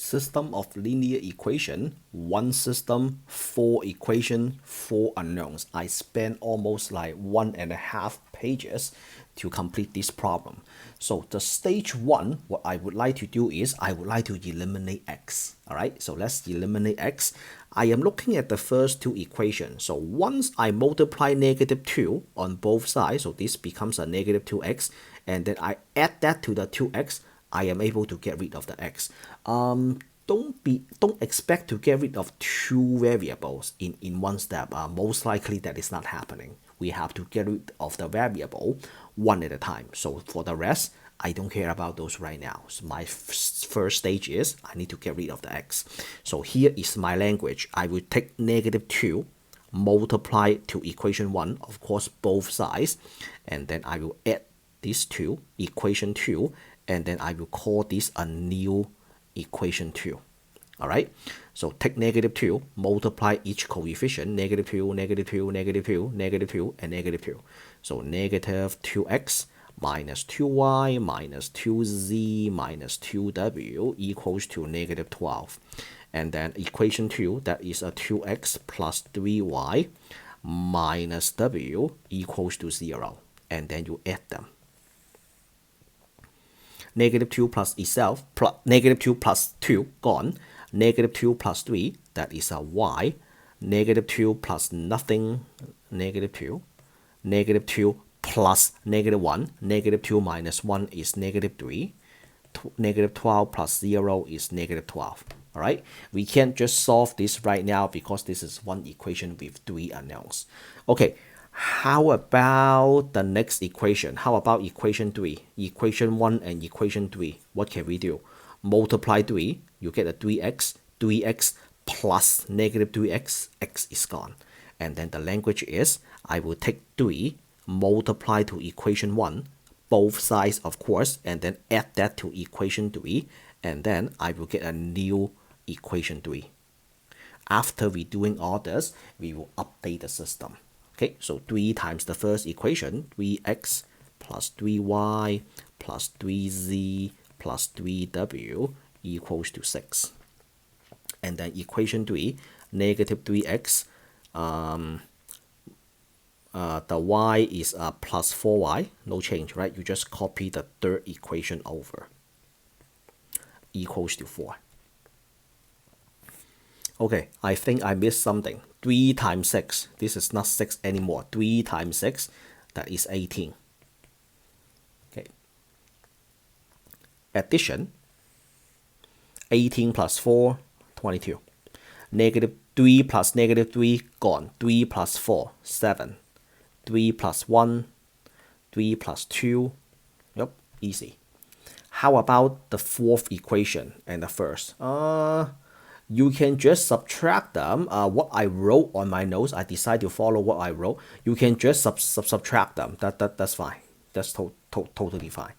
system of linear equation, one system, four equation, four unknowns. I spent almost like 1.5 pages to complete this problem. So the stage one, what I would like to do is I would like to eliminate x. All right, so let's eliminate x. I am looking at the first two equations. So once I multiply -2 on both sides, so this becomes a -2x, and then I add that to the 2x, I am able to get rid of the x. Don't expect to get rid of two variables in one step. Most likely that is not happening. We have to get rid of the variable one at a time. So for the rest, I don't care about those right now. So my first stage is I need to get rid of the x. So here is my language. I will take -2, multiply to equation 1, of course both sides, and then I will add these two, equation 2, and then I will call this a new equation 2. All right, so take -2, multiply each coefficient, -2, -2, -2, -2, and -2. So -2x minus 2y minus 2z minus 2w equals to -12. And then equation 2, that is a 2x plus 3y minus w equals to 0. And then you add them. -2 plus itself, -2 plus 2, gone. -2 plus 3, that is a y. -2 plus nothing, -2. -2 plus -1, -2 minus 1 is -3. -12 plus 0 is -12. All right, we can't just solve this right now because this is one equation with 3 unknowns. Okay, how about the next equation? How about equation 3? Equation 1 and equation 3. What can we do? Multiply 3, you get a 3x. 3x plus -3x, x is gone. And then the language is, I will take 3, multiply to equation 1, both sides of course, and then add that to equation 3, and then I will get a new equation 3. After redoing all this, we will update the system. Okay, so 3 times the first equation, 3x plus 3y plus 3z plus 3w equals to 6. And then equation 3, -3x, the y is plus 4y, no change, right? You just copy the third equation over, equals to 4. Okay, I think I missed something. 3 times 6, this is not 6 anymore. 3 times 6, that is 18. Okay. Addition, 18 plus 4, 22. -3 plus -3, gone. 3 plus 4, 7. 3 plus 1, 3 plus 2. Yep, easy. How about the fourth equation and the first? You can just subtract them. What I wrote on my notes, I decided to follow what I wrote. You can just subtract them. That's fine. That's totally fine.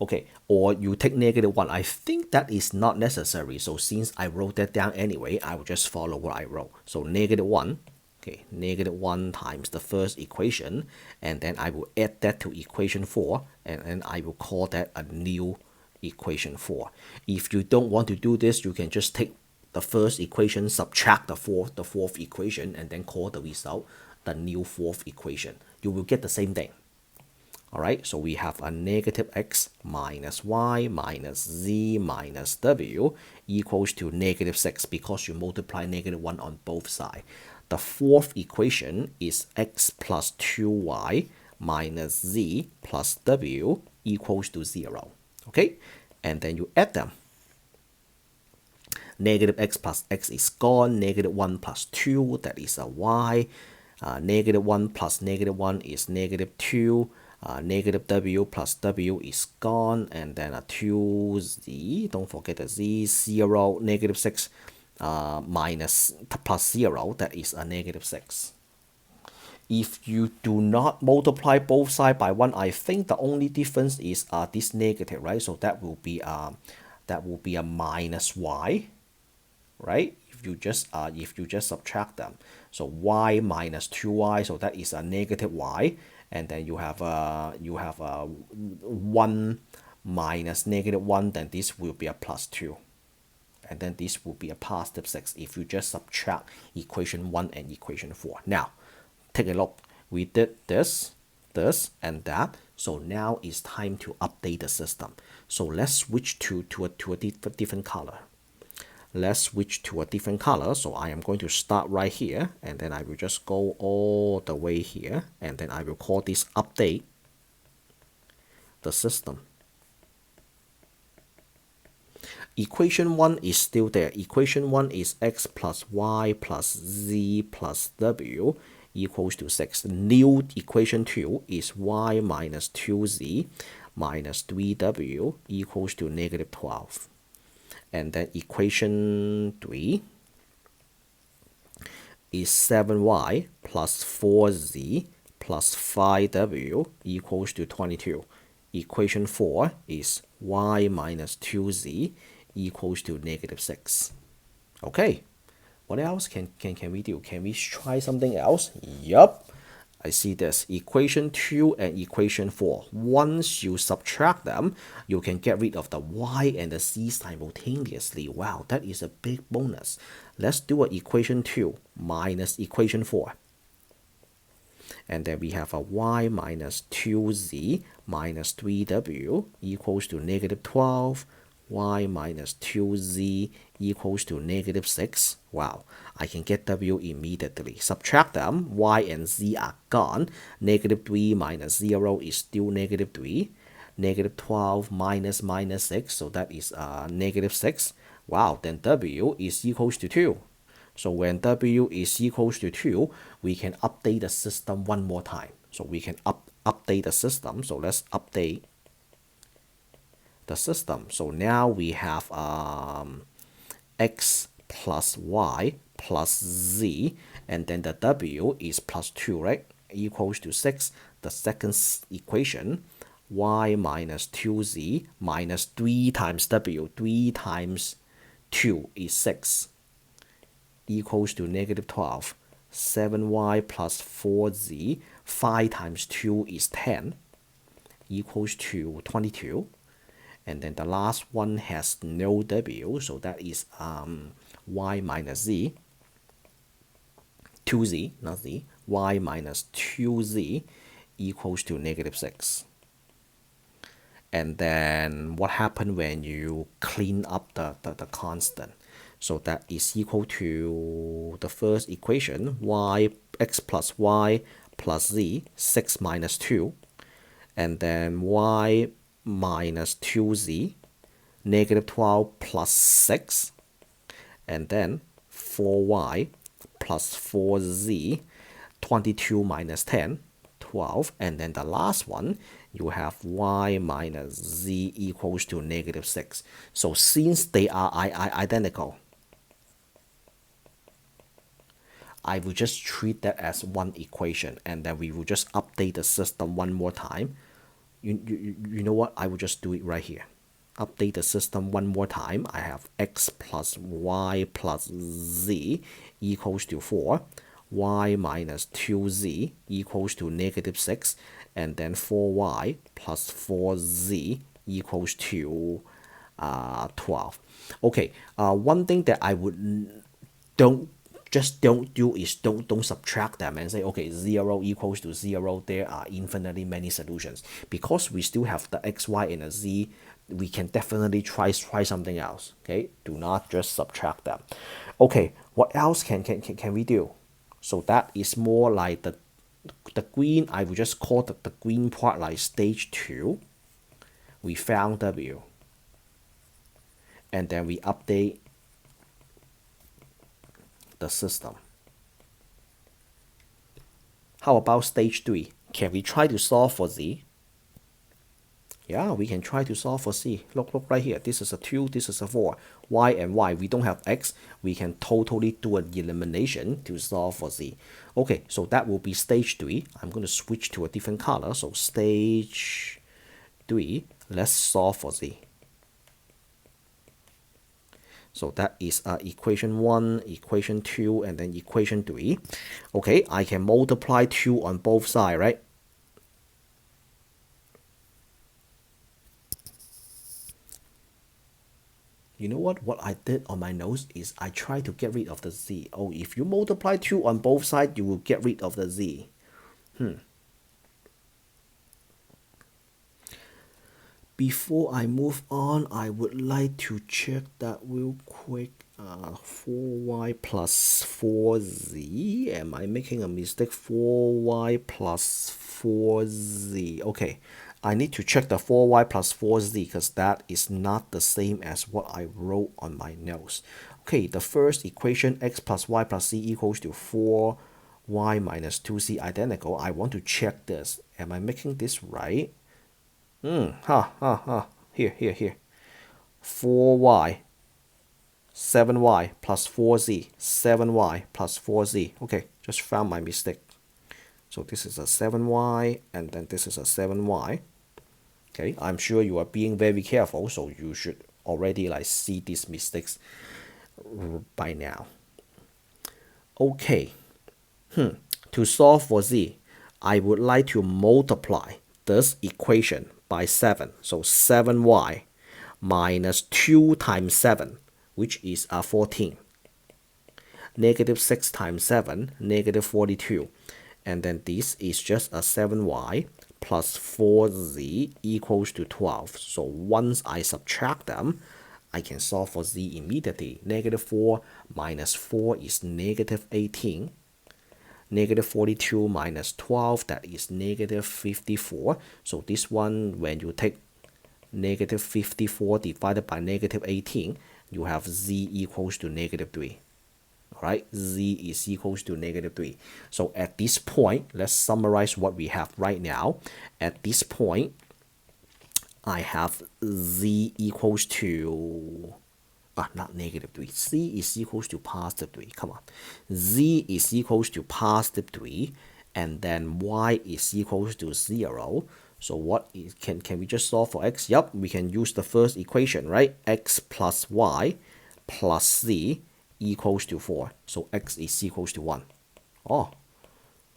Okay, or you take -1. I think that is not necessary. So since I wrote that down anyway, I will just follow what I wrote. So -1, okay, -1 times the first equation, and then I will add that to equation 4, and then I will call that a new equation 4. If you don't want to do this, you can just take the first equation, subtract the fourth equation, and then call the result the new fourth equation. You will get the same thing. All right, so we have a -x minus y minus z minus w equals to -6 because you multiply -1 on both sides. The fourth equation is x plus 2y minus z plus w equals to 0. Okay, and then you add them. -x plus x is gone. -1 plus 2, that is a y. -1 plus -1 is -2. -w plus w is gone, and then a 2z, don't forget the z, 0, -6 minus plus 0, that is a -6. If you do not multiply both sides by 1, I think the only difference is this negative, right? So that will be a minus y, right? If you just subtract them, so y minus 2y, so that is a -y, and then you have a 1 minus -1, then this will be a +2. And then this will be a +6 if you just subtract equation 1 and equation 4. Now, take a look. We did this, and that. So now it's time to update the system. So let's switch to a different color. Let's switch to a different color. So I am going to start right here, and then I will just go all the way here, and then I will call this update the system. Equation 1 is still there. Equation 1 is x plus y plus z plus w equals to 6. New equation 2 is y minus 2z minus 3w equals to -12. And then equation 3 is 7y plus 4z plus 5w equals to 22. Equation 4 is y minus 2z equals to -6. Okay, what else can we do? Can we try something else? Yup. I see this. Equation 2 and equation 4. Once you subtract them, you can get rid of the y and the z simultaneously. Wow, that is a big bonus. Let's do an equation 2 minus equation 4. And then we have a y minus 2z minus 3w equals to -12. Y minus 2z equals to -6. Wow, I can get w immediately. Subtract them, y and z are gone. -3 minus 0 is still -3. -12 minus -6, so that is -6. Wow, then w is equals to 2. So when w is equals to 2, we can update the system one more time. So we can update the system. So let's update the system. So now we have x plus y plus z, and then the w is +2, right? Equals to 6. The second equation, y minus 2z minus 3 times w. 3 times 2 is 6. Equals to -12. 7y plus 4z. 5 times 2 is 10. Equals to 22. And then the last one has no w, so that is y minus z, 2z, not z, y minus 2z equals to -6. And then what happened when you clean up the constant? So that is equal to the first equation, x plus y plus z, 6 minus 2. And then y minus 2z, -12 plus 6, and then 4y plus 4z, 22 minus 10, 12, and then the last one, you have y minus z equals to -6. So since they are identical, I will just treat that as one equation, and then we will just update the system one more time. You know what? I will just do it right here. Update the system one more time. I have x plus y plus z equals to 4. Y minus 2z equals to -6. And then 4y plus 4z equals to 12. Okay, one thing that I would don't do is don't subtract them and say, okay, 0 equals to 0. There are infinitely many solutions. Because we still have the x, y, and a z, we can definitely try something else. Okay, do not just subtract them. Okay, what else can we do? So that is more like the green. I will just call the green part like stage 2. We found w, and then we update the system. How about stage 3? Can we try to solve for z? Yeah, we can try to solve for z. Look right here. This is a 2, this is a 4. Y and y, we don't have x. We can totally do an elimination to solve for z. Okay, so that will be stage 3. I'm going to switch to a different color. So stage 3, let's solve for z. So that is equation 1, equation 2, and then equation 3. Okay, I can multiply 2 on both sides, right? You know what I did on my notes is I try to get rid of the z. Oh, if you multiply 2 on both sides, you will get rid of the z. Before I move on, I would like to check that real quick. 4y plus 4z. Am I making a mistake? 4y plus 4z. Okay, I need to check the 4y plus 4z because that is not the same as what I wrote on my notes. Okay, the first equation, x plus y plus z equals to 4y minus 2z identical. I want to check this. Am I making this right? Here. 4y, 7y plus 4z, 7y plus 4z. Okay, just found my mistake. So this is a 7y, and then this is a 7y. Okay, I'm sure you are being very careful, so you should already like see these mistakes by now. Okay, to solve for z, I would like to multiply this equation by 7. So 7y minus 2 times 7, which is 14. Negative 6 times 7, negative 42. And then this is just a 7y plus 4z equals to 12. So once I subtract them, I can solve for z immediately. Negative 4 minus 4 is negative 18. Negative 42 minus 12, that is negative 54. So this one, when you take negative 54 divided by negative 18, you have z equals to negative 3. Alright, z is equals to negative 3. So at this point, let's summarize what we have right now. At this point, I have z equals to not negative 3. Z is equals to positive 3. Come on. Z is equals to positive 3, and then y is equals to 0. So what is, can we just solve for x? Yep, we can use the first equation, right? X plus y plus z equals to 4. So x is equals to 1. Oh,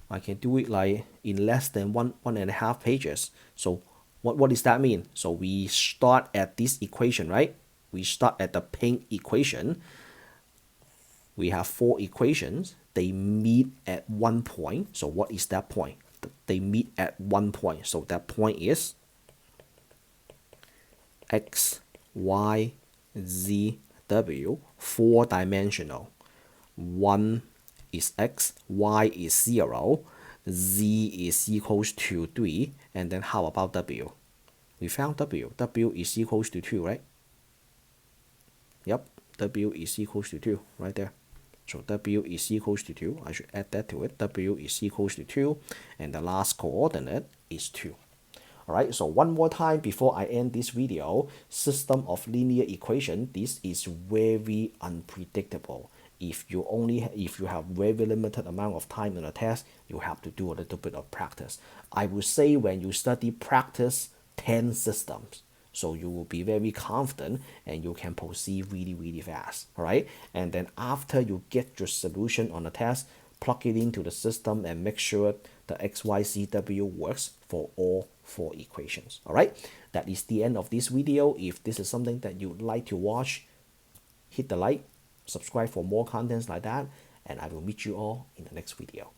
I can do it like in less than 1.5 pages. So what does that mean? So we start at this equation, right? We start at the pink equation. We have 4 equations. They meet at one point. So what is that point? They meet at one point. So that point is x, y, z, w, 4-dimensional. 1 is x, y is 0, z is equals to 3, and then how about w? We found w. W is equals to 2, right? Yep, w is equals to 2 right there. So w is equals to 2. I should add that to it. W is equals to 2, and the last coordinate is 2. Alright, so one more time before I end this video. System of linear equation, this is very unpredictable. If you have very limited amount of time in a test, you have to do a little bit of practice. I would say when you study, practice 10 systems. So you will be very confident and you can proceed really fast. Alright, and then after you get your solution on the test, plug it into the system and make sure the XYZW works for all 4 equations. Alright, that is the end of this video. If this is something that you'd like to watch, hit the like, subscribe for more contents like that, and I will meet you all in the next video.